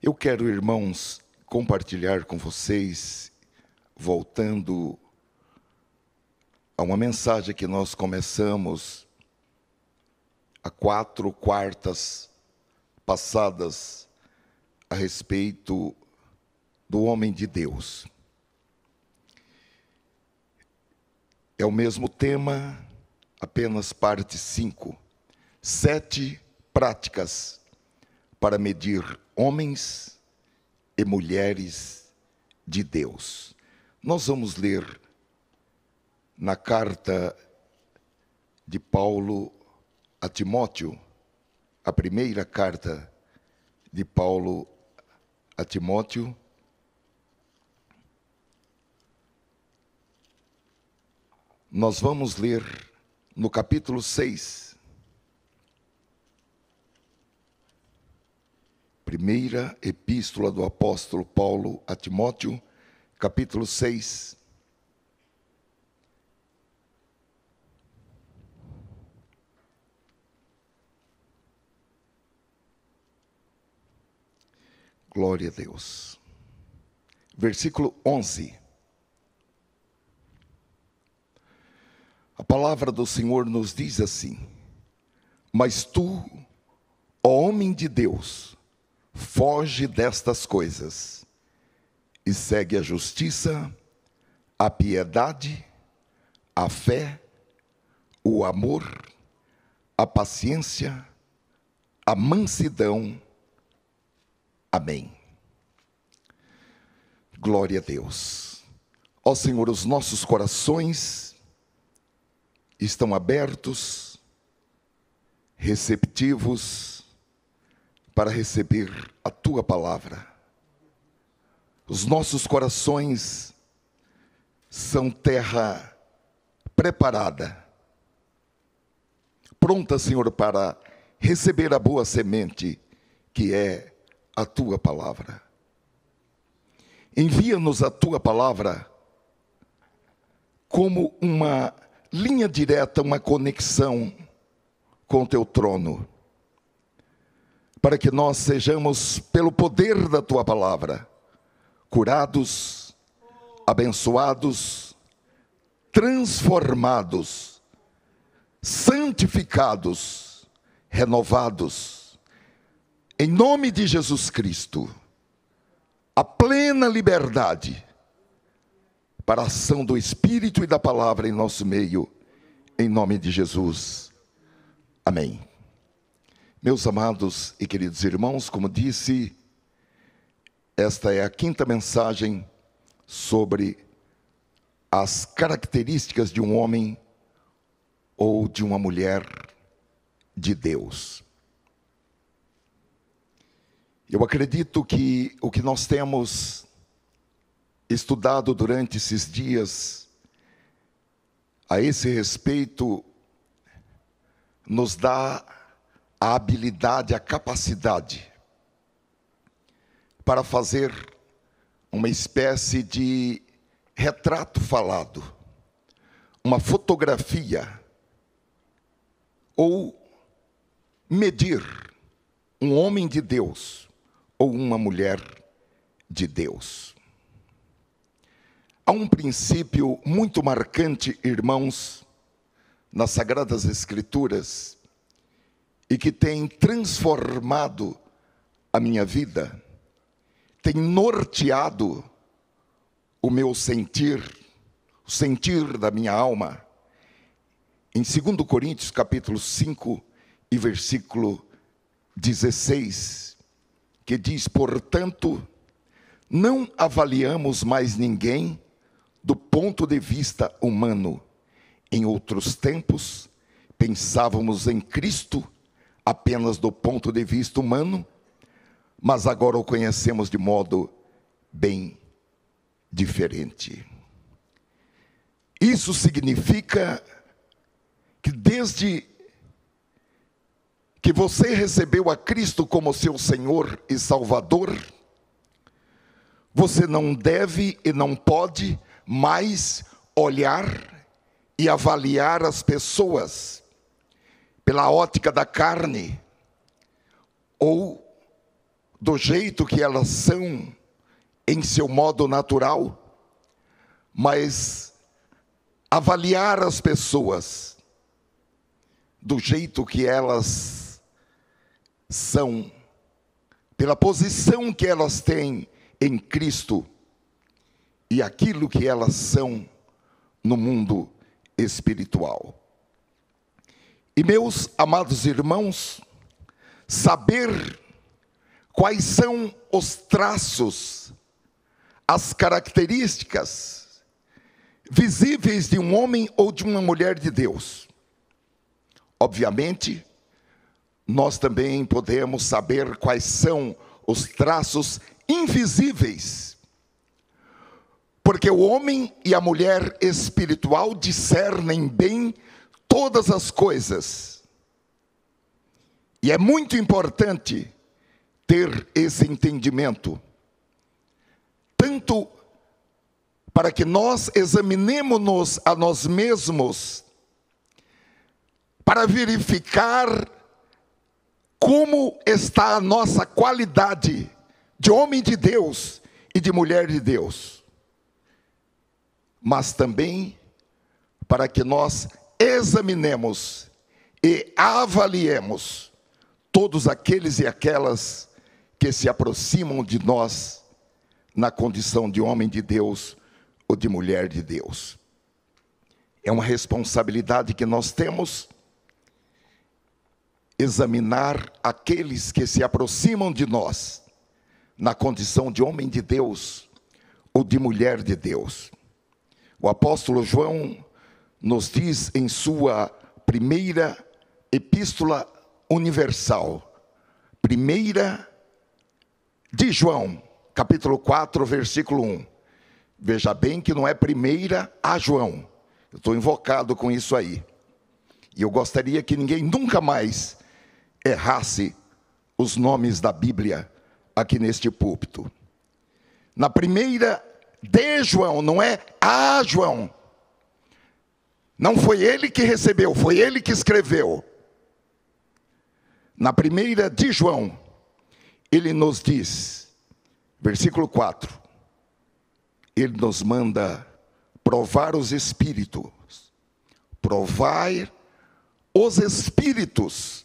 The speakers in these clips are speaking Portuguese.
Eu quero, irmãos, compartilhar com vocês, voltando a uma mensagem que nós começamos há 4 quartas passadas a respeito do homem de Deus. É o mesmo tema, apenas parte 5. 7 práticas para medir homens e mulheres de Deus. Nós vamos ler na carta de Paulo a Timóteo, a primeira carta de Paulo a Timóteo, nós vamos ler no capítulo 6, primeira epístola do apóstolo Paulo a Timóteo, capítulo 6. Glória a Deus. Versículo 11. A palavra do Senhor nos diz assim: mas tu, ó homem de Deus, foge destas coisas e segue a justiça, a piedade, a fé, o amor, a paciência, a mansidão. Amém. Glória a Deus. Ó Senhor, os nossos corações estão abertos, receptivos para receber a Tua palavra. Os nossos corações são terra preparada, pronta, Senhor, para receber a boa semente que é a Tua palavra. Envia-nos a Tua palavra como uma linha direta, uma conexão com o Teu trono, para que nós sejamos, pelo poder da Tua palavra, curados, abençoados, transformados, santificados, renovados, em nome de Jesus Cristo, a plena liberdade para a ação do Espírito e da palavra em nosso meio, em nome de Jesus. Amém. Meus amados e queridos irmãos, como disse, esta é a 5ª mensagem sobre as características de um homem ou de uma mulher de Deus. Eu acredito que o que nós temos estudado durante esses dias, a esse respeito, nos dá a habilidade, a capacidade para fazer uma espécie de retrato falado, uma fotografia, ou medir um homem de Deus ou uma mulher de Deus. Há um princípio muito marcante, irmãos, nas Sagradas Escrituras, e que tem transformado a minha vida, tem norteado o meu sentir, o sentir da minha alma. Em 2 Coríntios, capítulo 5, e versículo 16, que diz: portanto, não avaliamos mais ninguém do ponto de vista humano. Em outros tempos, pensávamos em Cristo apenas do ponto de vista humano, mas agora o conhecemos de modo bem diferente. Isso significa que desde que você recebeu a Cristo como seu Senhor e Salvador, você não deve e não pode mais olhar e avaliar as pessoas pela ótica da carne ou do jeito que elas são em seu modo natural, mas avaliar as pessoas do jeito que elas são, pela posição que elas têm em Cristo e aquilo que elas são no mundo espiritual. E meus amados irmãos, saber quais são os traços, as características visíveis de um homem ou de uma mulher de Deus. Obviamente, nós também podemos saber quais são os traços invisíveis, porque o homem e a mulher espiritual discernem bem todas as coisas. E é muito importante ter esse entendimento, tanto para que nós examinemos-nos a nós mesmos, para verificar como está a nossa qualidade de homem de Deus e de mulher de Deus, mas também para que nós examinemos e avaliemos todos aqueles e aquelas que se aproximam de nós na condição de homem de Deus ou de mulher de Deus. É uma responsabilidade que nós temos examinar aqueles que se aproximam de nós na condição de homem de Deus ou de mulher de Deus. O apóstolo João nos diz em sua primeira epístola universal, 1 de João, capítulo 4, versículo 1. Veja bem que não é 1 a João. Eu estou invocado com isso aí. E eu gostaria que ninguém nunca mais errasse os nomes da Bíblia aqui neste púlpito. Na primeira de João, não é a João. Não foi ele que recebeu, foi ele que escreveu. Na primeira de João, ele nos diz, versículo 4, ele nos manda provar os espíritos. Provar os espíritos.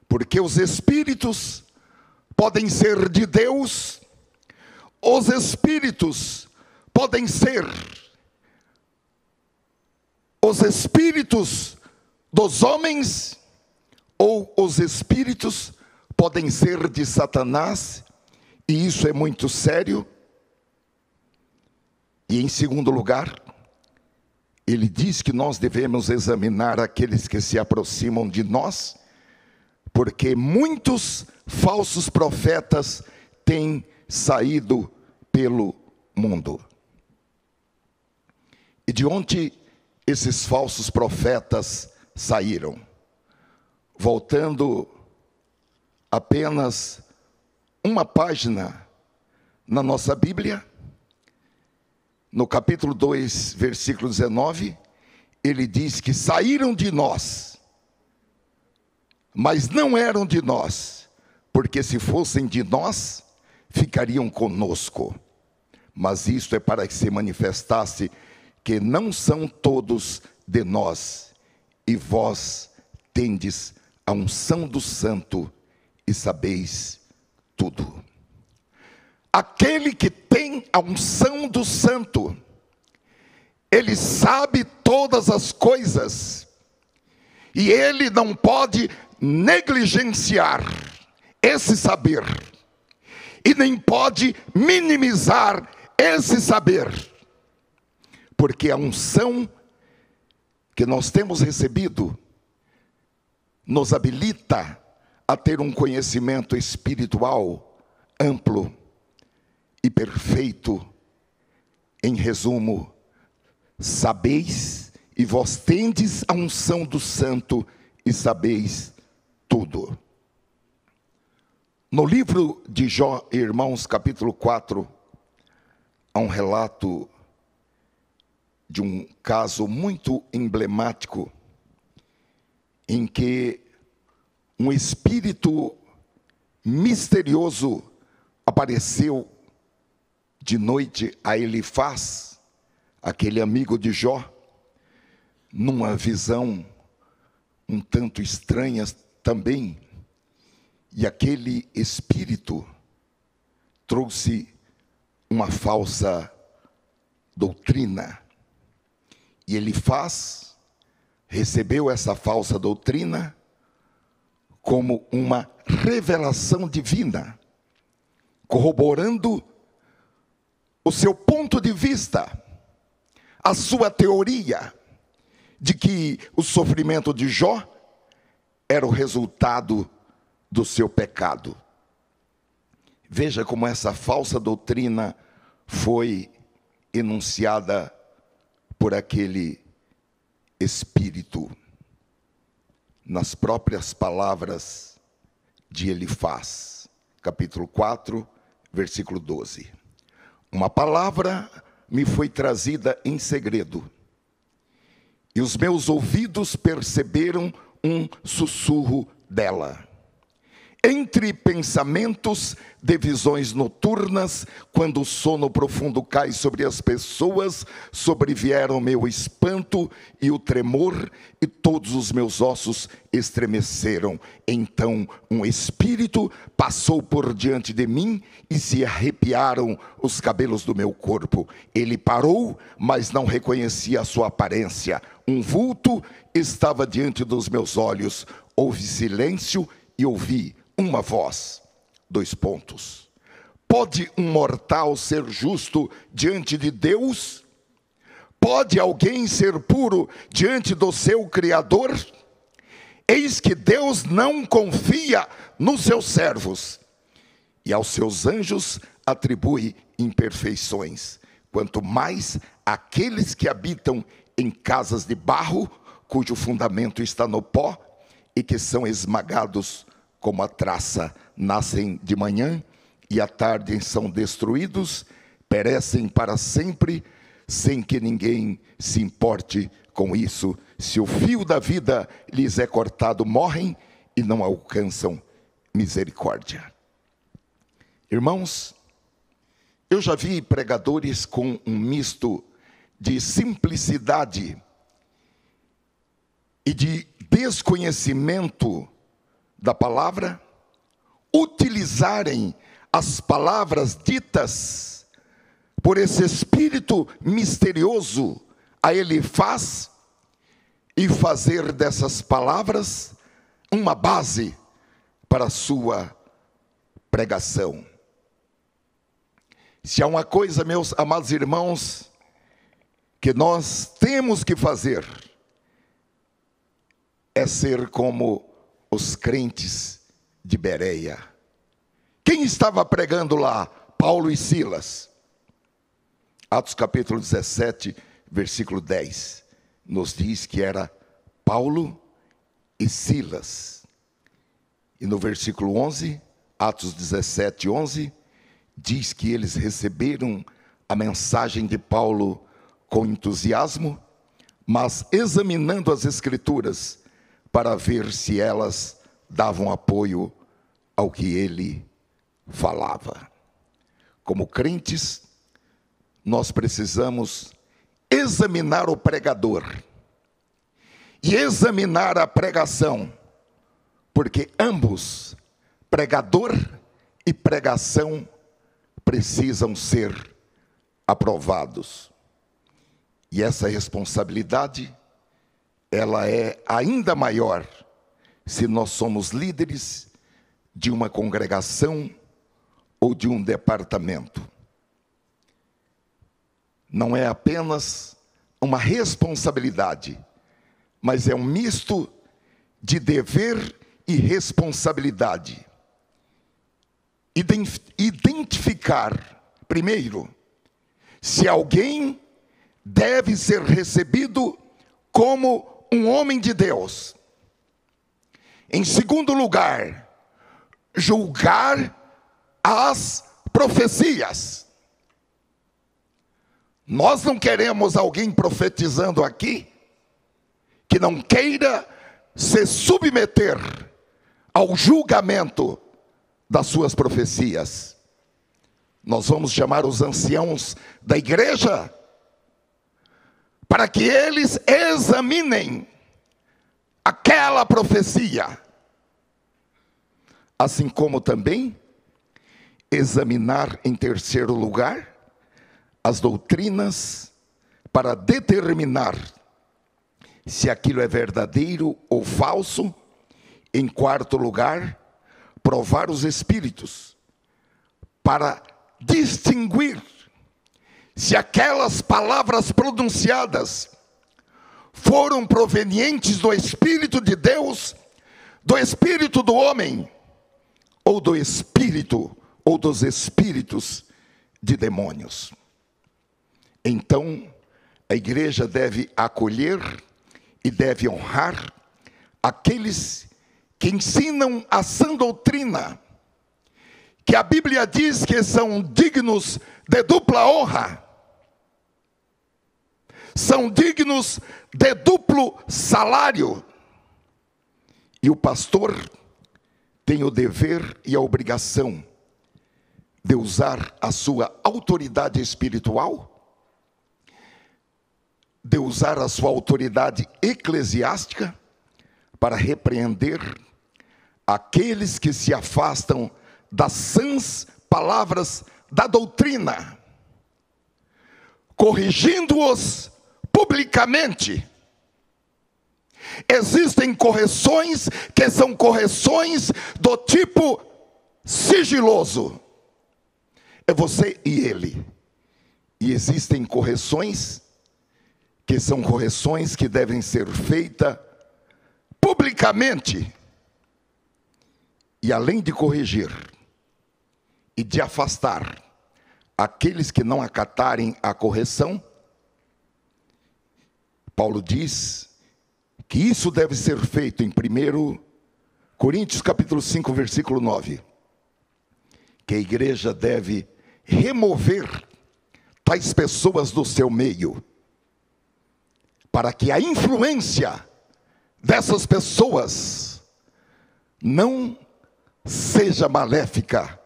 Porque os espíritos podem ser de Deus, os espíritos podem ser os espíritos dos homens, ou os espíritos podem ser de Satanás, e isso é muito sério. E em segundo lugar, ele diz que nós devemos examinar aqueles que se aproximam de nós, porque muitos falsos profetas têm saído pelo mundo. E de onde esses falsos profetas saíram? Voltando apenas uma página na nossa Bíblia, no capítulo 2, versículo 19, ele diz que saíram de nós, mas não eram de nós, porque se fossem de nós, ficariam conosco. Mas isto é para que se manifestasse que não são todos de nós, e vós tendes a unção do Santo e sabeis tudo. Aquele que tem a unção do Santo, ele sabe todas as coisas, e ele não pode negligenciar esse saber, e nem pode minimizar esse saber, porque a unção que nós temos recebido nos habilita a ter um conhecimento espiritual amplo e perfeito. Em resumo, sabeis, e vós tendes a unção do Santo e sabeis tudo. No livro de Jó, irmãos, capítulo 4, há um relato de um caso muito emblemático, em que um espírito misterioso apareceu de noite a Elifaz, aquele amigo de Jó, numa visão um tanto estranha também. E aquele espírito trouxe uma falsa doutrina. E Elifaz recebeu essa falsa doutrina como uma revelação divina, corroborando o seu ponto de vista, a sua teoria de que o sofrimento de Jó era o resultado do seu pecado. Veja como essa falsa doutrina foi enunciada por aquele espírito, nas próprias palavras de Elifaz, capítulo 4, versículo 12. Uma palavra me foi trazida em segredo, e os meus ouvidos perceberam um sussurro dela. Entre pensamentos de visões noturnas, quando o sono profundo cai sobre as pessoas, sobrevieram meu espanto e o tremor, e todos os meus ossos estremeceram. Então um espírito passou por diante de mim e se arrepiaram os cabelos do meu corpo. Ele parou, mas não reconhecia a sua aparência. Um vulto estava diante dos meus olhos. Houve silêncio e ouvi uma voz. Pode um mortal ser justo diante de Deus? Pode alguém ser puro diante do seu Criador? Eis que Deus não confia nos seus servos, e aos seus anjos atribui imperfeições. Quanto mais aqueles que habitam em casas de barro, cujo fundamento está no pó, e que são esmagados como a traça, nascem de manhã e à tarde são destruídos, perecem para sempre, sem que ninguém se importe com isso. Se o fio da vida lhes é cortado, morrem e não alcançam misericórdia. Irmãos, eu já vi pregadores com um misto de simplicidade e de desconhecimento da palavra, utilizarem as palavras ditas por esse espírito misterioso a Elifaz e fazer dessas palavras uma base para a sua pregação. Se há uma coisa, meus amados irmãos, que nós temos que fazer, é ser como os crentes de Bereia. Quem estava pregando lá? Paulo e Silas. Atos capítulo 17, versículo 10, nos diz que era Paulo e Silas. E no versículo 11, Atos 17, 11, diz que eles receberam a mensagem de Paulo com entusiasmo, mas examinando as Escrituras para ver se elas davam apoio ao que ele falava. Como crentes, nós precisamos examinar o pregador e examinar a pregação, porque ambos, pregador e pregação, precisam ser aprovados. E essa responsabilidade, ela é ainda maior se nós somos líderes de uma congregação ou de um departamento. Não é apenas uma responsabilidade, mas é um misto de dever e responsabilidade. Identificar, primeiro, se alguém deve ser recebido como um homem de Deus. Em segundo lugar, julgar as profecias. Nós não queremos alguém profetizando aqui que não queira se submeter ao julgamento das suas profecias. Nós vamos chamar os anciãos da igreja para que eles examinem aquela profecia, assim como também examinar, em terceiro lugar, as doutrinas para determinar se aquilo é verdadeiro ou falso. Em quarto lugar, provar os espíritos para distinguir se aquelas palavras pronunciadas foram provenientes do Espírito de Deus, do espírito do homem, ou do espírito ou dos espíritos de demônios. Então, a igreja deve acolher e deve honrar aqueles que ensinam a sã doutrina, que a Bíblia diz que são dignos de dupla honra, são dignos de duplo salário. E o pastor tem o dever e a obrigação de usar a sua autoridade espiritual, de usar a sua autoridade eclesiástica para repreender aqueles que se afastam das sãs palavras da doutrina, corrigindo-os publicamente. Existem correções que são correções do tipo sigiloso. É você e ele. E existem correções que são correções que devem ser feitas publicamente. E além de corrigir e de afastar aqueles que não acatarem a correção, Paulo diz que isso deve ser feito em 1 Coríntios capítulo 5, versículo 9. Que a igreja deve remover tais pessoas do seu meio, para que a influência dessas pessoas não seja maléfica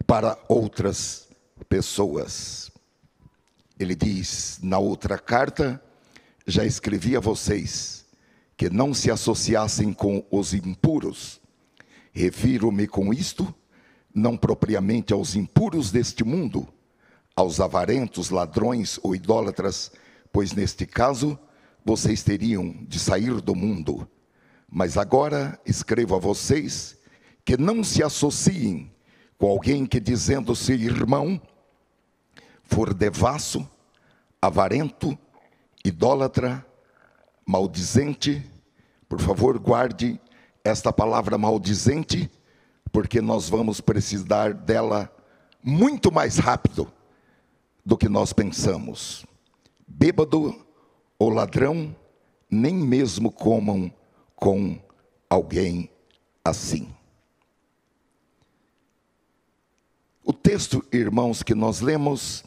para outras pessoas. Ele diz na outra carta: já escrevi a vocês que não se associassem com os impuros. Refiro-me com isto, não propriamente aos impuros deste mundo, aos avarentos, ladrões ou idólatras, pois neste caso vocês teriam de sair do mundo. Mas agora escrevo a vocês que não se associem com alguém que, dizendo-se irmão, for devasso, avarento, idólatra, maldizente. Por favor, guarde esta palavra maldizente, porque nós vamos precisar dela muito mais rápido do que nós pensamos. Bêbado ou ladrão, nem mesmo comam com alguém assim. O texto, irmãos, que nós lemos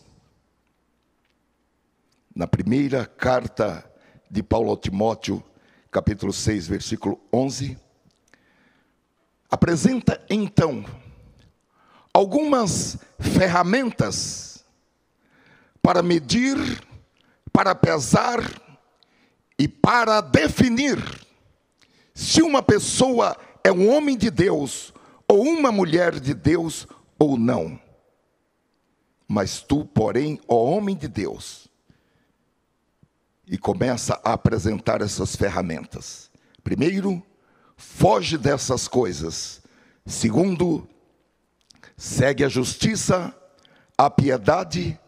na primeira carta de Paulo ao Timóteo, capítulo 6, versículo 11, apresenta então algumas ferramentas para medir, para pesar e para definir se uma pessoa é um homem de Deus ou uma mulher de Deus ou não. Mas tu, porém, ó homem de Deus, e começa a apresentar essas ferramentas. Primeiro, foge dessas coisas. Segundo, segue a justiça, a piedade,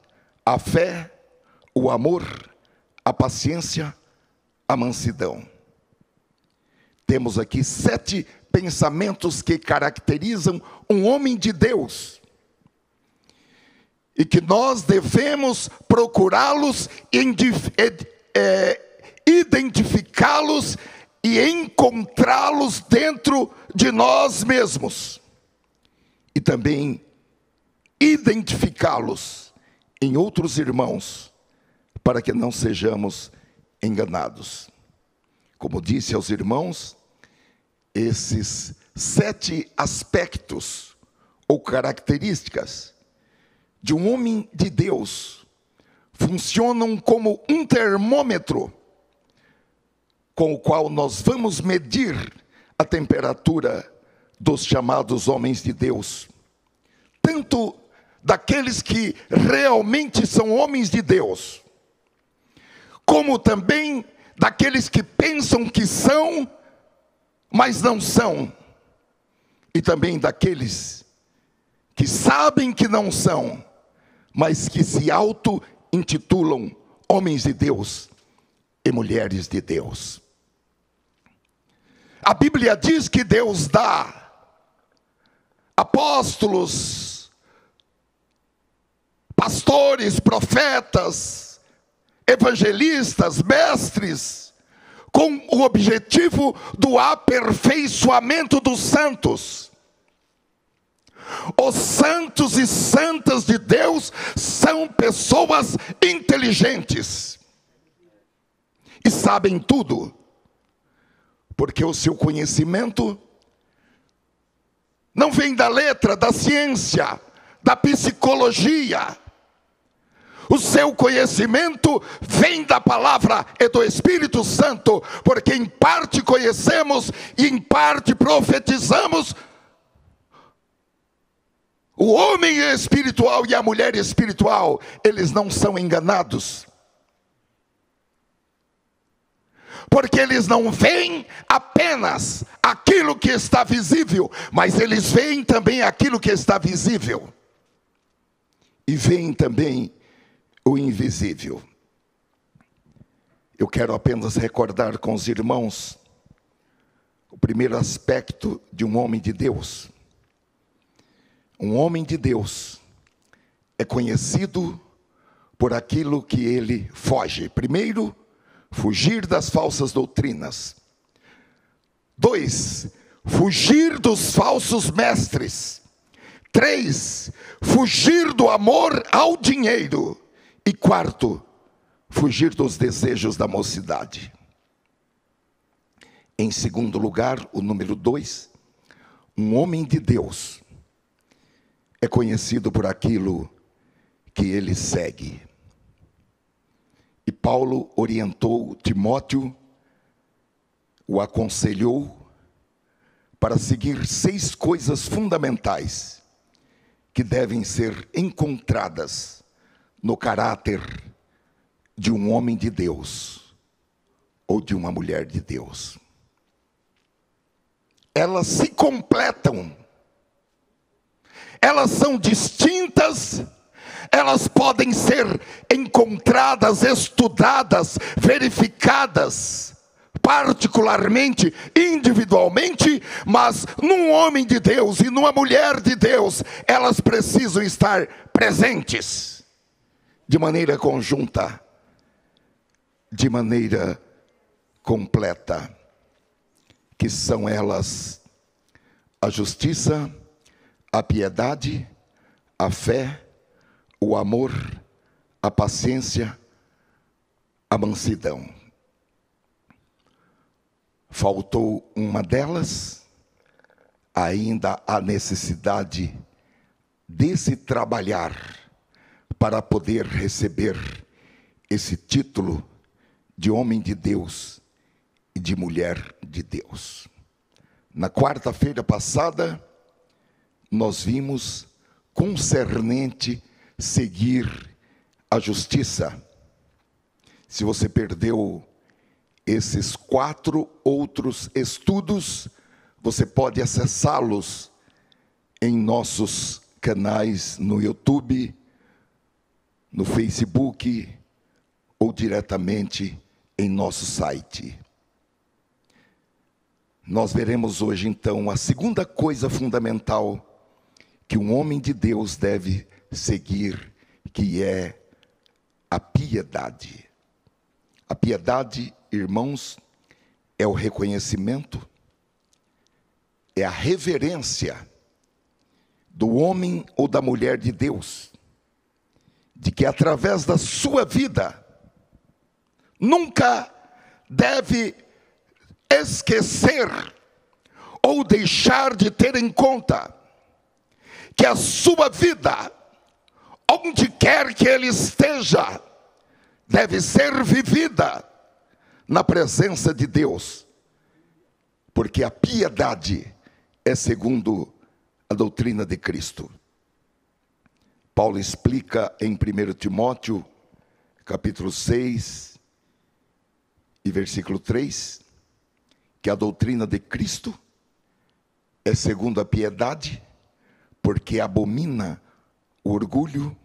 a fé, o amor, a paciência, a mansidão. Temos aqui 7 pensamentos que caracterizam um homem de Deus, e que nós devemos procurá-los, identificá-los e encontrá-los dentro de nós mesmos, e também identificá-los em outros irmãos, para que não sejamos enganados. Como disse aos irmãos, esses 7 aspectos ou características de um homem de Deus funcionam como um termômetro com o qual nós vamos medir a temperatura dos chamados homens de Deus, tanto daqueles que realmente são homens de Deus, como também daqueles que pensam que são, mas não são, e também daqueles que sabem que não são, mas que se auto-intitulam homens de Deus e mulheres de Deus. A Bíblia diz que Deus dá apóstolos, pastores, profetas, evangelistas, mestres, com o objetivo do aperfeiçoamento dos santos. Os santos e santas de Deus são pessoas inteligentes e sabem tudo, porque o seu conhecimento não vem da letra, da ciência, da psicologia. O seu conhecimento vem da palavra e do Espírito Santo, porque em parte conhecemos e em parte profetizamos. O homem espiritual e a mulher espiritual, eles não são enganados, porque eles não veem apenas aquilo que está visível, mas eles veem também aquilo que está visível, e veem também o invisível. Eu quero apenas recordar com os irmãos o primeiro aspecto de um homem de Deus. Um homem de Deus é conhecido por aquilo que ele foge. Primeiro, fugir das falsas doutrinas. 2, fugir dos falsos mestres. 3, fugir do amor ao dinheiro. E 4, fugir dos desejos da mocidade. Em segundo lugar, o número 2, um homem de Deus é conhecido por aquilo que ele segue. E Paulo orientou Timóteo, o aconselhou para seguir 6 coisas fundamentais que devem ser encontradas no caráter de um homem de Deus ou de uma mulher de Deus. Elas se completam, elas são distintas, elas podem ser encontradas, estudadas, verificadas, particularmente, individualmente, mas num homem de Deus e numa mulher de Deus, elas precisam estar presentes, de maneira conjunta, de maneira completa, que são elas a justiça, a piedade, a fé, o amor, a paciência, a mansidão. Faltou uma delas, ainda há necessidade de se trabalhar para poder receber esse título de homem de Deus e de mulher de Deus. Na quarta-feira passada, nós vimos concernente seguir a justiça. Se você perdeu esses 4 outros estudos, você pode acessá-los em nossos canais no YouTube, no Facebook ou diretamente em nosso site. Nós veremos hoje então a segunda coisa fundamental que um homem de Deus deve seguir, que é a piedade. A piedade, irmãos, é o reconhecimento, é a reverência do homem ou da mulher de Deus, de que através da sua vida, nunca deve esquecer ou deixar de ter em conta que a sua vida, onde quer que ele esteja, deve ser vivida na presença de Deus, porque a piedade é segundo a doutrina de Cristo. Paulo explica em 1 Timóteo, capítulo 6, e versículo 3, que a doutrina de Cristo é segundo a piedade, porque abomina o orgulho,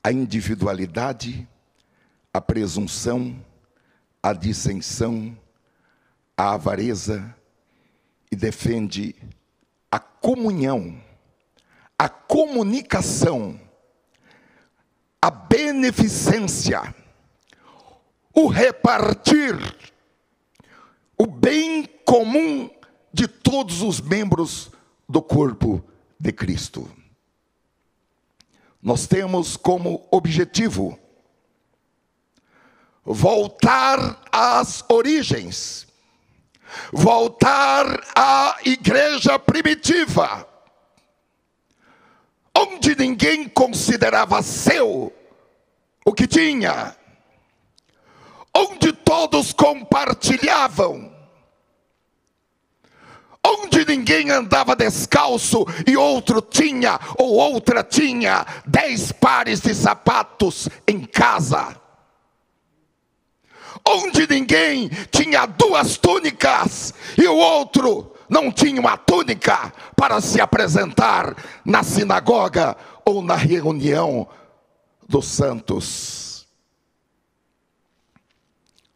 a individualidade, a presunção, a dissensão, a avareza, e defende a comunhão, a comunicação, a beneficência, o repartir, o bem comum de todos os membros do corpo de Cristo. Nós temos como objetivo voltar às origens, voltar à igreja primitiva, onde ninguém considerava seu o que tinha, onde todos compartilhavam, onde ninguém andava descalço e outro tinha ou outra tinha 10 pares de sapatos em casa, onde ninguém tinha 2 túnicas e o outro não tinha uma túnica para se apresentar na sinagoga ou na reunião dos santos.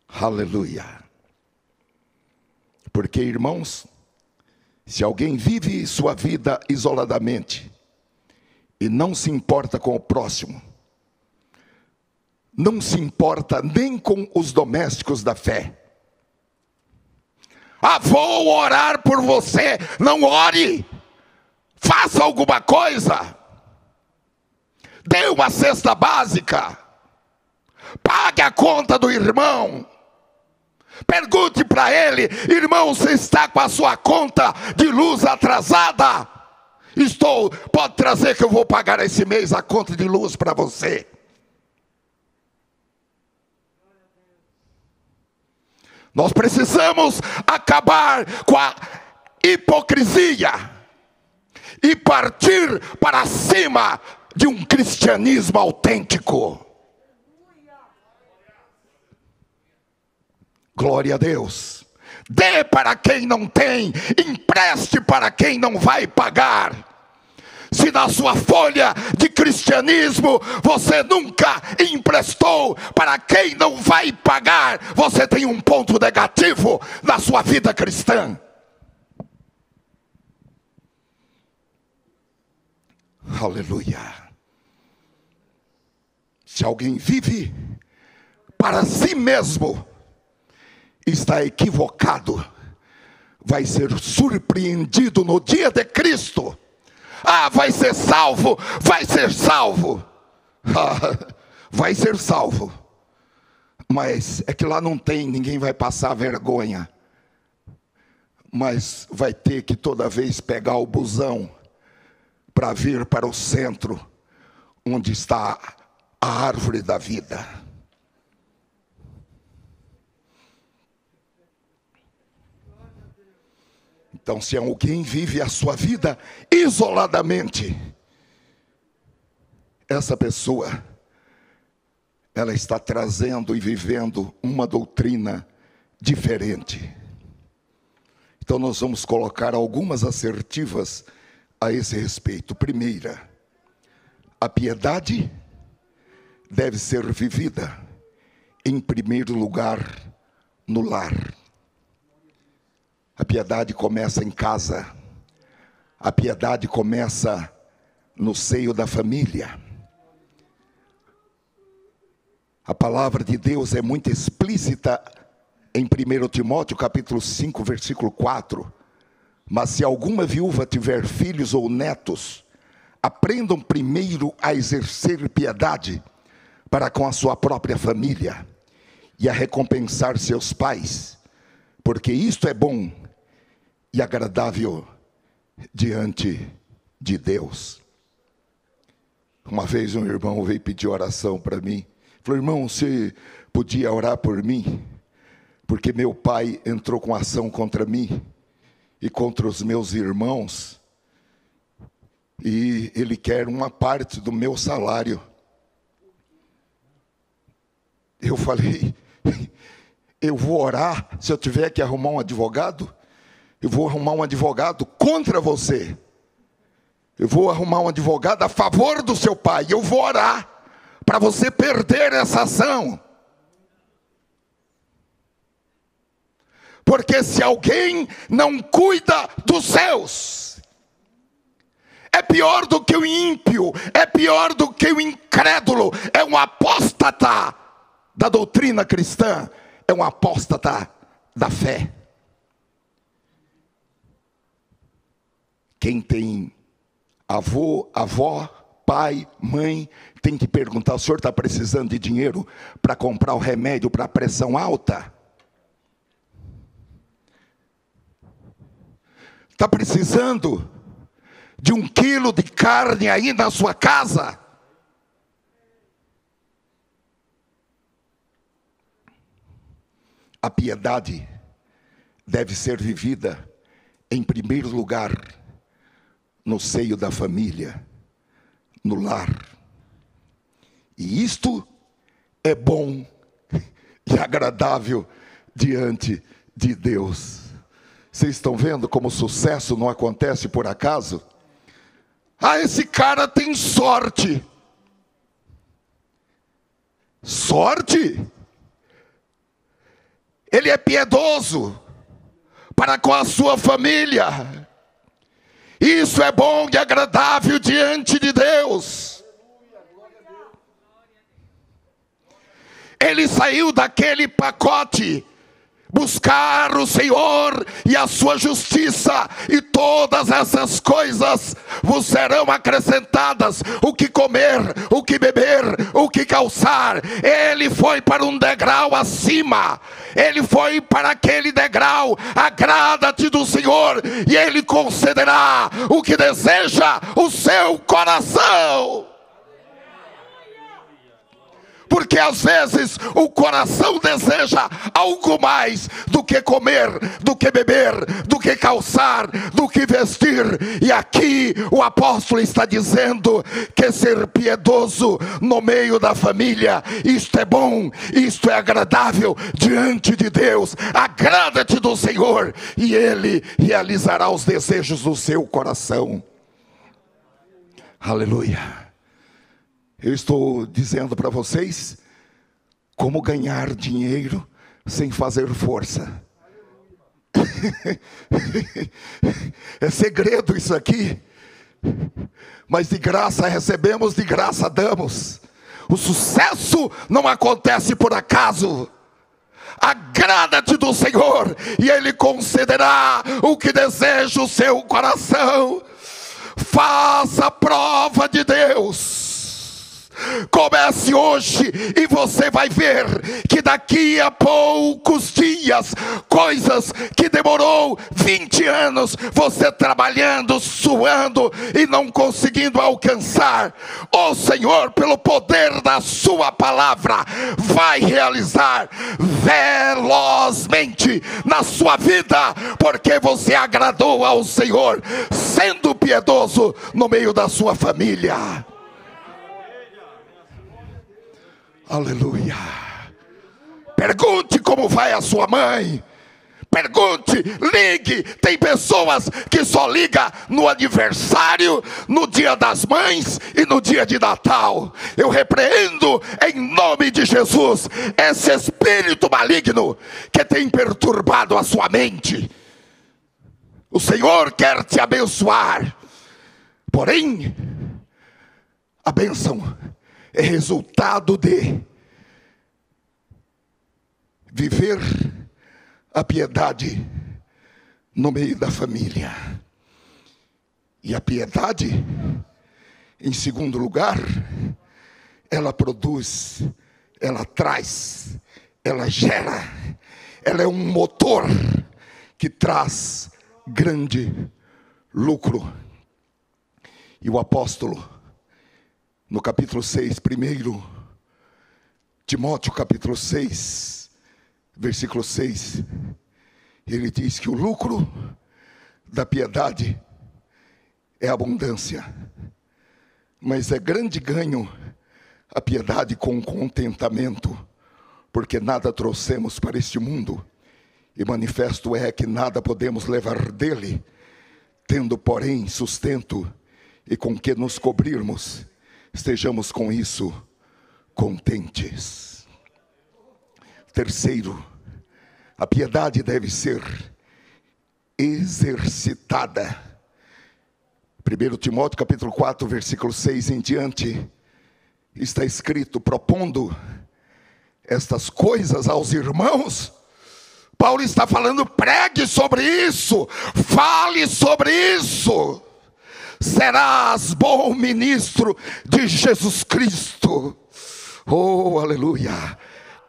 Aleluia. Porque, irmãos, se alguém vive sua vida isoladamente e não se importa com o próximo, não se importa nem com os domésticos da fé. Vou orar por você. Não ore. Faça alguma coisa. Dê uma cesta básica. Pague a conta do irmão. Pergunte para ele: irmão, você está com a sua conta de luz atrasada? Pode trazer que eu vou pagar esse mês a conta de luz para você. Nós precisamos acabar com a hipocrisia e partir para cima de um cristianismo autêntico. Glória a Deus. Dê para quem não tem, empreste para quem não vai pagar. Se na sua folha de cristianismo você nunca emprestou para quem não vai pagar, você tem um ponto negativo na sua vida cristã. Aleluia. Se alguém vive para si mesmo, está equivocado. Vai ser surpreendido no dia de Cristo. Vai ser salvo, vai ser salvo. Vai ser salvo. Mas é que lá não tem, ninguém vai passar vergonha. Mas vai ter que toda vez pegar o busão para vir para o centro, onde está a árvore da vida. Então, se alguém vive a sua vida isoladamente, essa pessoa, ela está trazendo e vivendo uma doutrina diferente. Então, nós vamos colocar algumas assertivas a esse respeito. Primeira, a piedade deve ser vivida, em primeiro lugar, no lar. A piedade começa em casa. A piedade começa no seio da família. A palavra de Deus é muito explícita em 1 Timóteo capítulo 5, versículo 4. Mas se alguma viúva tiver filhos ou netos, aprendam primeiro a exercer piedade para com a sua própria família e a recompensar seus pais, porque isto é bom e agradável diante de Deus. Uma vez um irmão veio pedir oração para mim. Falou: irmão, você podia orar por mim? Porque meu pai entrou com ação contra mim e contra os meus irmãos, e ele quer uma parte do meu salário. Eu falei: eu vou orar. Se eu tiver que arrumar um advogado, eu vou arrumar um advogado contra você. Eu vou arrumar um advogado a favor do seu pai. Eu vou orar para você perder essa ação. Porque se alguém não cuida dos seus, é pior do que o ímpio, é pior do que o incrédulo, é um apóstata da doutrina cristã, é um apóstata da fé. Quem tem avô, avó, pai, mãe, tem que perguntar: o senhor está precisando de dinheiro para comprar o remédio para a pressão alta? Está precisando de 1 quilo de carne aí na sua casa? A piedade deve ser vivida, em primeiro lugar, no seio da família, no lar. E isto é bom e agradável diante de Deus. Vocês estão vendo como o sucesso não acontece por acaso? Ah, esse cara tem sorte. Sorte? Ele é piedoso para com a sua família. Isso é bom e agradável diante de Deus. Ele saiu daquele pacote: buscar o Senhor e a sua justiça, e todas essas coisas vos serão acrescentadas. O que comer, o que beber, o que calçar. Ele foi para um degrau acima. Ele foi para aquele degrau: agrada-te do Senhor e Ele concederá o que deseja o seu coração. Porque às vezes o coração deseja algo mais do que comer, do que beber, do que calçar, do que vestir. E aqui o apóstolo está dizendo que ser piedoso no meio da família, isto é bom, isto é agradável diante de Deus. Agrada-te do Senhor e Ele realizará os desejos do seu coração. Aleluia. Eu estou dizendo para vocês como ganhar dinheiro sem fazer força. É segredo isso aqui. Mas de graça recebemos, de graça damos. O sucesso não acontece por acaso. Agrada-te do Senhor e Ele concederá o que deseja o seu coração. Faça a prova de Deus. Comece hoje e você vai ver que daqui a poucos dias, coisas que demorou 20 anos, você trabalhando, suando e não conseguindo alcançar, o Senhor, pelo poder da sua palavra, vai realizar velozmente na sua vida, porque você agradou ao Senhor, sendo piedoso no meio da sua família. Aleluia. Pergunte como vai a sua mãe. Pergunte, ligue. Tem pessoas que só ligam no aniversário, no dia das mães e no dia de Natal. Eu repreendo em nome de Jesus esse espírito maligno que tem perturbado a sua mente. O Senhor quer te abençoar, porém a bênção é resultado de viver a piedade no meio da família. E a piedade, em segundo lugar, ela produz, ela traz, ela gera, ela é um motor que traz grande lucro. E o apóstolo, no capítulo 6, 1 Timóteo capítulo 6, versículo 6, ele diz que o lucro da piedade é abundância, mas é grande ganho a piedade com contentamento, porque nada trouxemos para este mundo, e manifesto é que nada podemos levar dele, tendo porém sustento e com que nos cobrirmos, estejamos com isso contentes. Terceiro, a piedade deve ser exercitada. 1 Timóteo capítulo 4, versículo 6 em diante, está escrito: propondo estas coisas aos irmãos. Paulo está falando: pregue sobre isso, fale sobre isso. Serás bom ministro de Jesus Cristo. Oh, aleluia.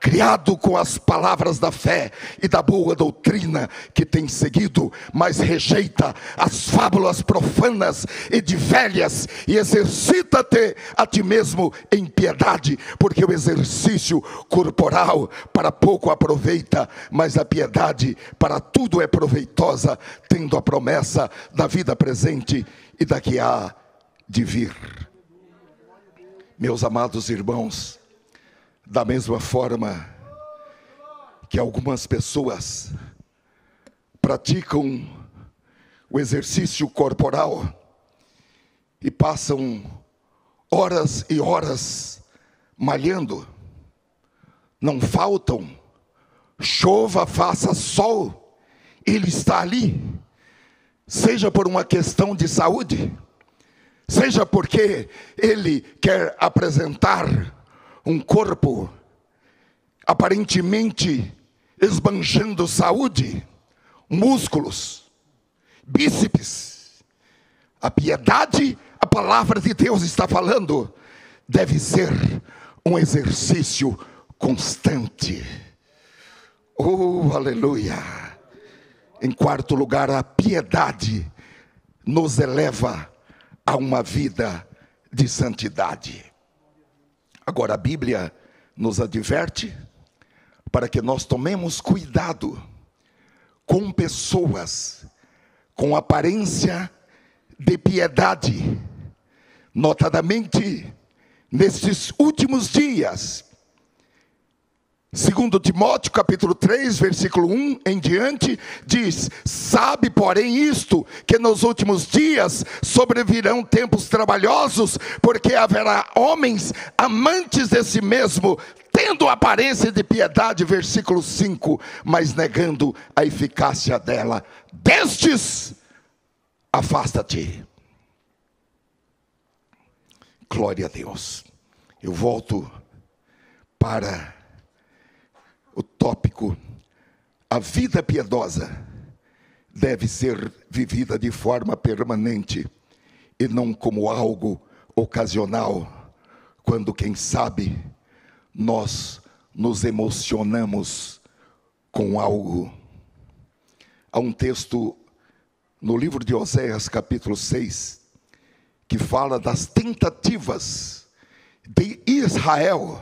Criado com as palavras da fé e da boa doutrina que tem seguido, mas rejeita as fábulas profanas e de velhas, e exercita-te a ti mesmo em piedade, porque o exercício corporal para pouco aproveita, mas a piedade para tudo é proveitosa, tendo a promessa da vida presente e da que há de vir. Meus amados irmãos, da mesma forma que algumas pessoas praticam o exercício corporal e passam horas e horas malhando, não faltam, chova, faça sol, ele está ali, seja por uma questão de saúde, seja porque ele quer apresentar um corpo aparentemente esbanjando saúde, músculos, bíceps. A piedade, a palavra de Deus está falando, deve ser um exercício constante. Oh, aleluia. Em quarto lugar, a piedade nos eleva a uma vida de santidade. Agora, a Bíblia nos adverte para que nós tomemos cuidado com pessoas com aparência de piedade, notadamente nesses últimos dias. 2 Timóteo capítulo 3, versículo 1 em diante, diz: sabe, porém, isto, que nos últimos dias sobrevirão tempos trabalhosos, porque haverá homens amantes de si mesmo, tendo aparência de piedade, versículo 5, mas negando a eficácia dela. Destes, afasta-te. Glória a Deus. Eu volto para o tópico: a vida piedosa deve ser vivida de forma permanente e não como algo ocasional, quando, quem sabe, nós nos emocionamos com algo. Há um texto no livro de Oséias capítulo 6 que fala das tentativas de Israel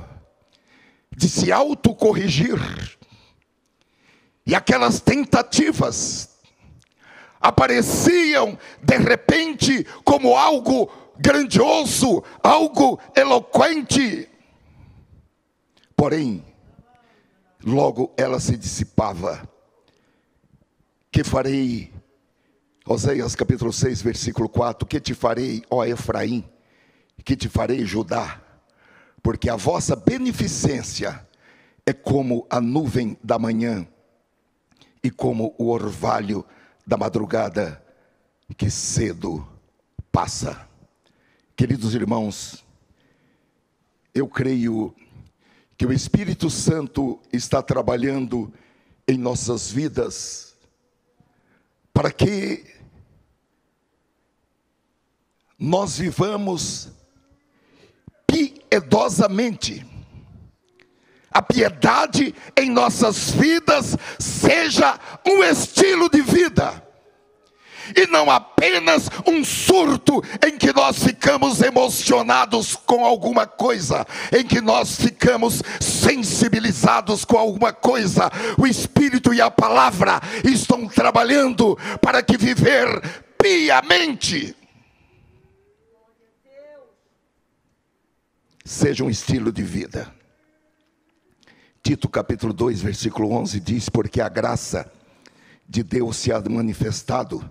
de se autocorrigir, e aquelas tentativas apareciam de repente como algo grandioso, algo eloquente, porém logo ela se dissipava. Que farei, Oséias capítulo 6 versículo 4, que te farei, ó Efraim, que te farei, Judá, porque a vossa beneficência é como a nuvem da manhã e como o orvalho da madrugada que cedo passa. Queridos irmãos, eu creio que o Espírito Santo está trabalhando em nossas vidas para que nós vivamos piedosamente. A piedade em nossas vidas seja um estilo de vida. e não apenas um surto em que nós ficamos emocionados com alguma coisa, em que nós ficamos sensibilizados com alguma coisa. O Espírito e a palavra estão trabalhando para que viver piamente seja um estilo de vida. Tito capítulo 2, versículo 11 diz: porque a graça de Deus se há manifestado,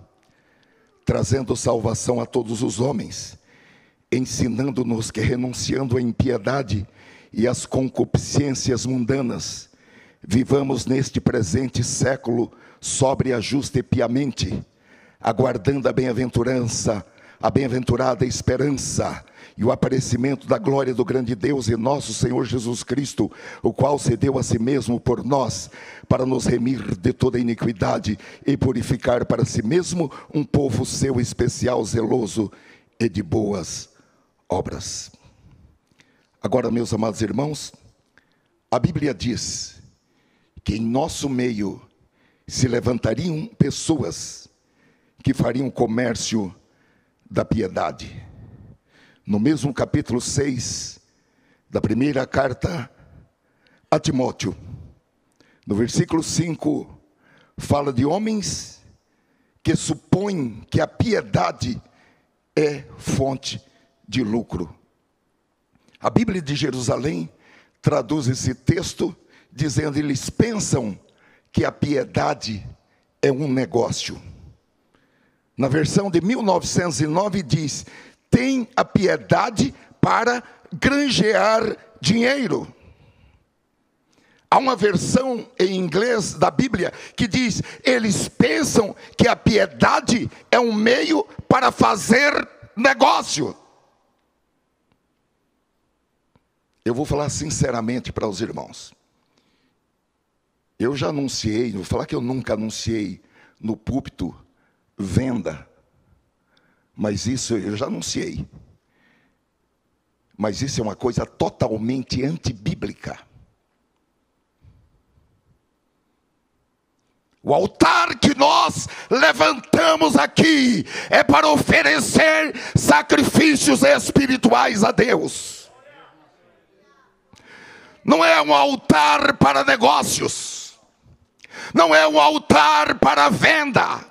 trazendo salvação a todos os homens, ensinando-nos que, renunciando à impiedade e às concupiscências mundanas, vivamos neste presente século sóbria, justa e piamente, aguardando a bem-aventurada esperança e o aparecimento da glória do grande Deus e nosso Senhor Jesus Cristo, o qual se deu a si mesmo por nós, para nos remir de toda iniquidade e purificar para si mesmo um povo seu especial, zeloso e de boas obras. Agora, meus amados irmãos, a Bíblia diz que em nosso meio se levantariam pessoas que fariam comércio da piedade. No mesmo capítulo 6 da primeira carta a Timóteo, no versículo 5, fala de homens que supõem que a piedade é fonte de lucro. A Bíblia de Jerusalém traduz esse texto dizendo: eles pensam que a piedade é um negócio. Na versão de 1909 diz: tem a piedade para granjear dinheiro. Há uma versão em inglês da Bíblia que diz: eles pensam que a piedade é um meio para fazer negócio. Eu vou falar sinceramente para os irmãos. Eu já anunciei, vou falar que eu nunca anunciei no púlpito venda, mas isso eu já anunciei. Mas isso é uma coisa totalmente antibíblica. O altar que nós levantamos aqui é para oferecer sacrifícios espirituais a Deus. Não é um altar para negócios. Não é um altar para venda.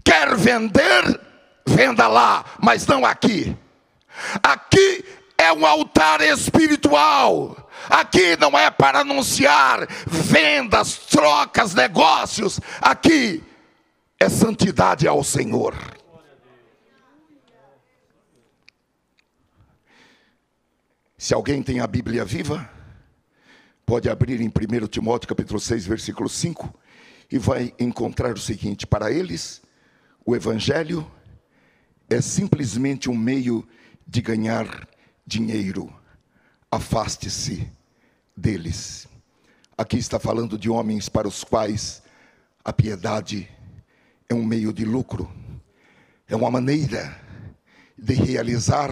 Quer vender? Venda lá, mas não aqui. Aqui é um altar espiritual. Aqui não é para anunciar vendas, trocas, negócios. Aqui é santidade ao Senhor. Se alguém tem a Bíblia viva, pode abrir em 1 Timóteo capítulo 6, versículo 5, e vai encontrar o seguinte: para eles, o Evangelho é simplesmente um meio de ganhar dinheiro. Afaste-se deles. Aqui está falando de homens para os quais a piedade é um meio de lucro, é uma maneira de realizar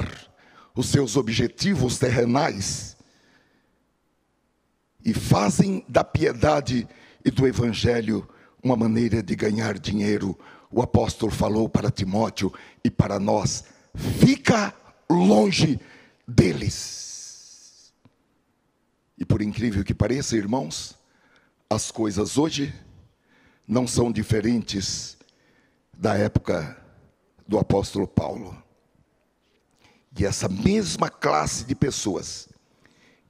os seus objetivos terrenais, e fazem da piedade e do Evangelho uma maneira de ganhar dinheiro. O apóstolo falou para Timóteo e para nós: fica longe deles. E por incrível que pareça, irmãos, as coisas hoje não são diferentes da época do apóstolo Paulo. E essa mesma classe de pessoas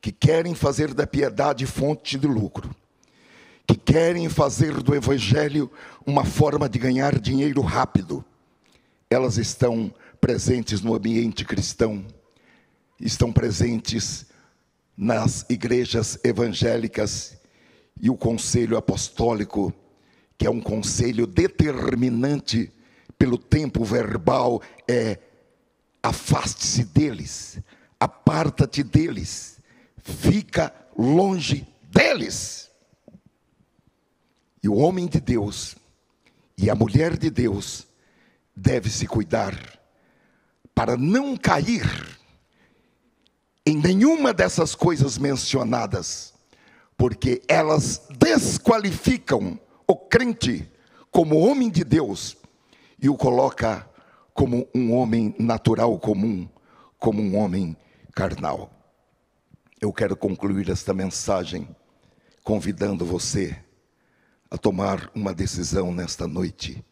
que querem fazer da piedade fonte de lucro, que querem fazer do Evangelho uma forma de ganhar dinheiro rápido, elas estão presentes no ambiente cristão, estão presentes nas igrejas evangélicas, e o conselho apostólico, que é um conselho determinante pelo tempo verbal, é: afaste-se deles, aparta-te deles, fica longe deles. E o homem de Deus e a mulher de Deus deve se cuidar para não cair em nenhuma dessas coisas mencionadas, porque elas desqualificam o crente como homem de Deus, e o coloca como um homem natural comum, como um homem carnal. Eu quero concluir esta mensagem convidando você a tomar uma decisão nesta noite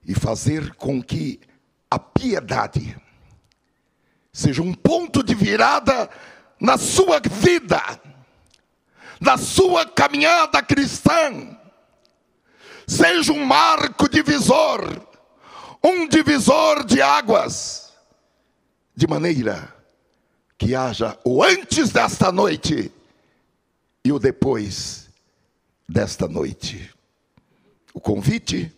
e fazer com que a piedade seja um ponto de virada na sua vida, na sua caminhada cristã, seja um marco divisor, um divisor de águas, de maneira que haja o antes desta noite e o depois desta noite. O convite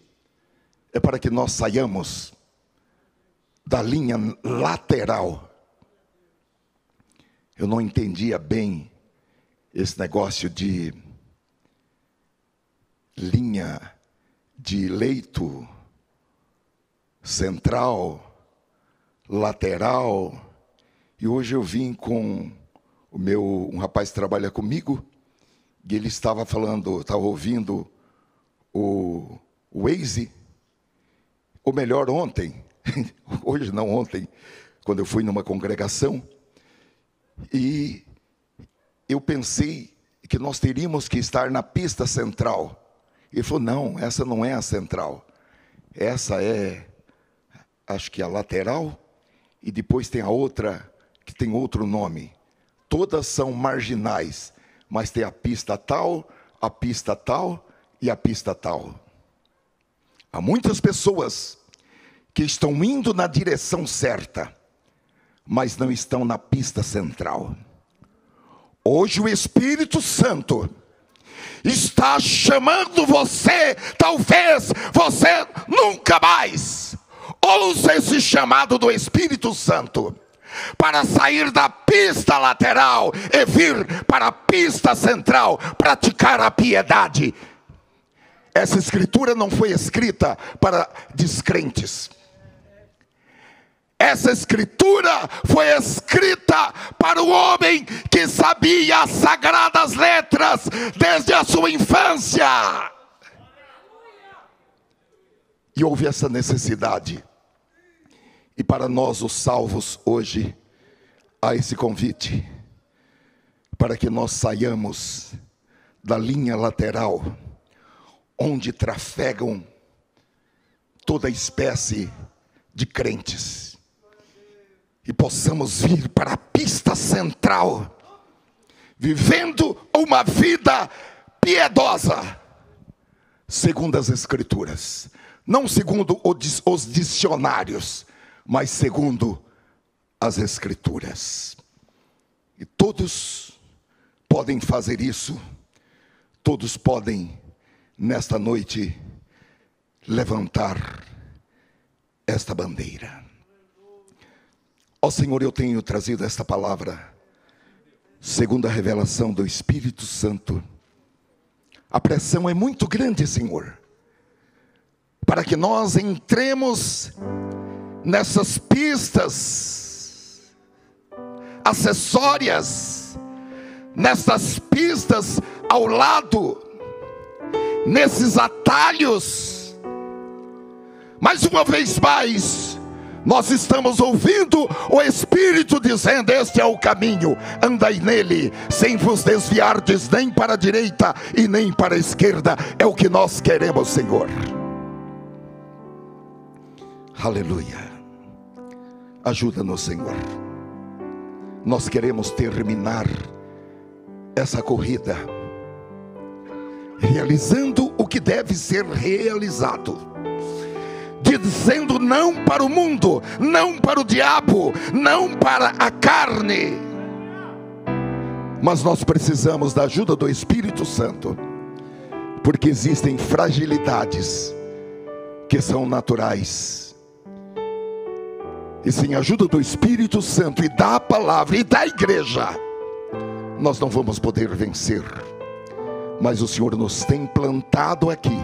é para que nós saiamos da linha lateral. Eu não entendia bem esse negócio de linha de leito central, lateral. E hoje eu vim com um rapaz que trabalha comigo, e ele estava falando, estava ouvindo o Waze, ou melhor, ontem, hoje não, ontem, quando eu fui numa congregação, e eu pensei que nós teríamos que estar na pista central. Ele falou, não, essa não é a central, essa é, acho que a lateral, e depois tem a outra, que tem outro nome. Todas são marginais, mas tem a pista tal e a pista tal. Há muitas pessoas que estão indo na direção certa, mas não estão na pista central. Hoje o Espírito Santo está chamando você, talvez você nunca mais ouça esse chamado do Espírito Santo, para sair da pista lateral e vir para a pista central, praticar a piedade. Essa escritura não foi escrita para descrentes. Essa escritura foi escrita para o homem que sabia as sagradas letras desde a sua infância. E houve essa necessidade. E para nós, os salvos, hoje, há esse convite, para que nós saiamos da linha lateral, onde trafegam toda espécie de crentes, e possamos vir para a pista central, vivendo uma vida piedosa, segundo as Escrituras, não segundo os dicionários, mas segundo as Escrituras. E todos podem fazer isso, todos podem, nesta noite, levantar esta bandeira. Ó Senhor, eu tenho trazido esta palavra, segundo a revelação do Espírito Santo. A pressão é muito grande, Senhor, para que nós entremos nessas pistas acessórias, nessas pistas ao lado, nesses atalhos. Mais uma vez mais, nós estamos ouvindo o Espírito dizendo: este é o caminho, andai nele, sem vos desviardes nem para a direita e nem para a esquerda. É o que nós queremos, Senhor. Aleluia. Ajuda-nos, Senhor. Nós queremos terminar essa corrida realizando o que deve ser realizado, dizendo não para o mundo, não para o diabo, não para a carne. Mas nós precisamos da ajuda do Espírito Santo, porque existem fragilidades que são naturais. E sem a ajuda do Espírito Santo e da palavra e da igreja, nós não vamos poder vencer. Mas o Senhor nos tem plantado aqui,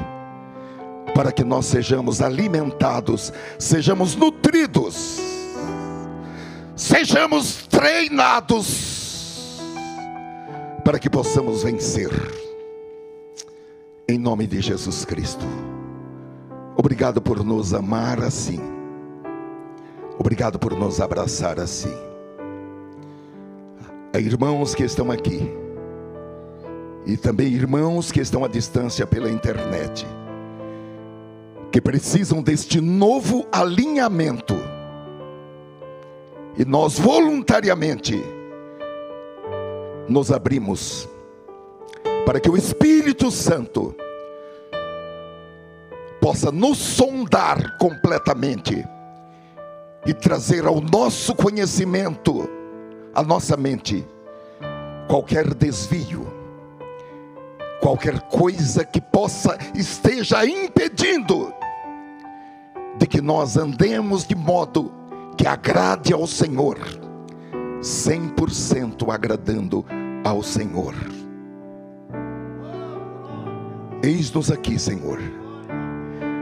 para que nós sejamos alimentados, sejamos nutridos, sejamos treinados, para que possamos vencer. Em nome de Jesus Cristo. Obrigado por nos amar assim. Obrigado por nos abraçar assim. Há irmãos que estão aqui e também irmãos que estão à distância pela internet, que precisam deste novo alinhamento. E nós voluntariamente nos abrimos para que o Espírito Santo possa nos sondar completamente e trazer ao nosso conhecimento, à nossa mente, qualquer desvio, qualquer coisa que esteja impedindo de que nós andemos de modo que agrade ao Senhor, 100% agradando ao Senhor. Eis-nos aqui, Senhor.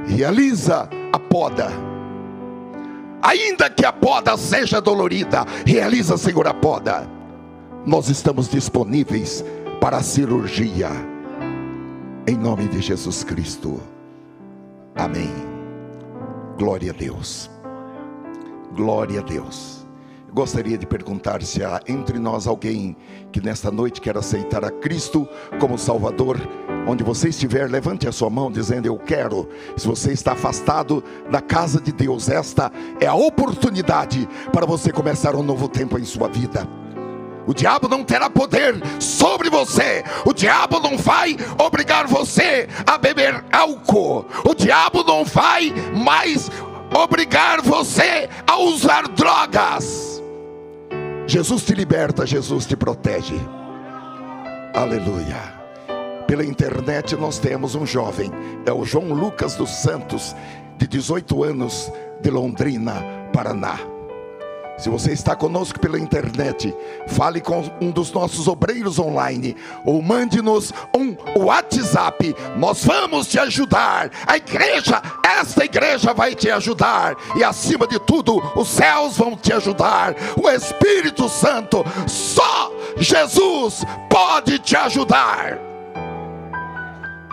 Realiza a poda, ainda que a poda seja dolorida. Realiza, Senhor, a poda. Nós estamos disponíveis para a cirurgia, em nome de Jesus Cristo. Amém. Glória a Deus. Glória a Deus. Gostaria de perguntar se há entre nós alguém que nesta noite quer aceitar a Cristo como Salvador. Onde você estiver, levante a sua mão dizendo: eu quero. Se você está afastado da casa de Deus, esta é a oportunidade para você começar um novo tempo em sua vida. O diabo não terá poder sobre você. O diabo não vai obrigar você a beber álcool. O diabo não vai mais obrigar você a usar drogas. Jesus te liberta, Jesus te protege. Aleluia. Pela internet nós temos um jovem, é o João Lucas dos Santos, de 18 anos, de Londrina, Paraná. Se você está conosco pela internet, fale com um dos nossos obreiros online, ou mande-nos um WhatsApp. Nós vamos te ajudar. Esta igreja vai te ajudar. E acima de tudo, os céus vão te ajudar. O Espírito Santo, só Jesus pode te ajudar.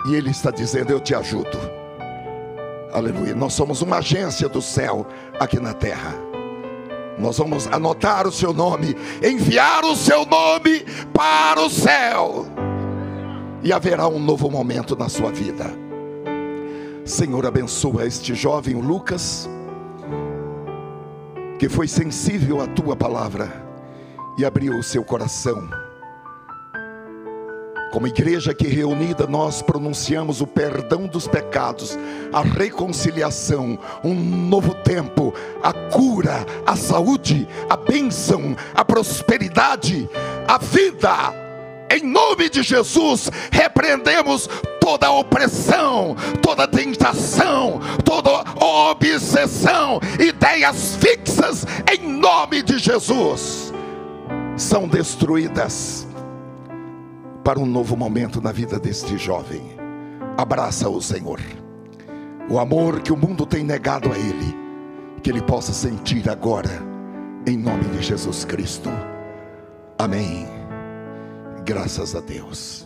E Ele está dizendo: eu te ajudo. Aleluia. Nós somos uma agência do céu aqui na terra. Nós vamos anotar o seu nome, enviar o seu nome para o céu, e haverá um novo momento na sua vida. Senhor, abençoa este jovem, o Lucas, que foi sensível à tua palavra e abriu o seu coração. Como igreja aqui reunida, nós pronunciamos o perdão dos pecados, a reconciliação, um novo tempo, a cura, a saúde, a bênção, a prosperidade, a vida. Em nome de Jesus, repreendemos toda opressão, toda tentação, toda obsessão, ideias fixas, em nome de Jesus, são destruídas. Para um novo momento na vida deste jovem. Abraça-o, Senhor. O amor que o mundo tem negado a ele, que ele possa sentir agora, em nome de Jesus Cristo. Amém. Graças a Deus.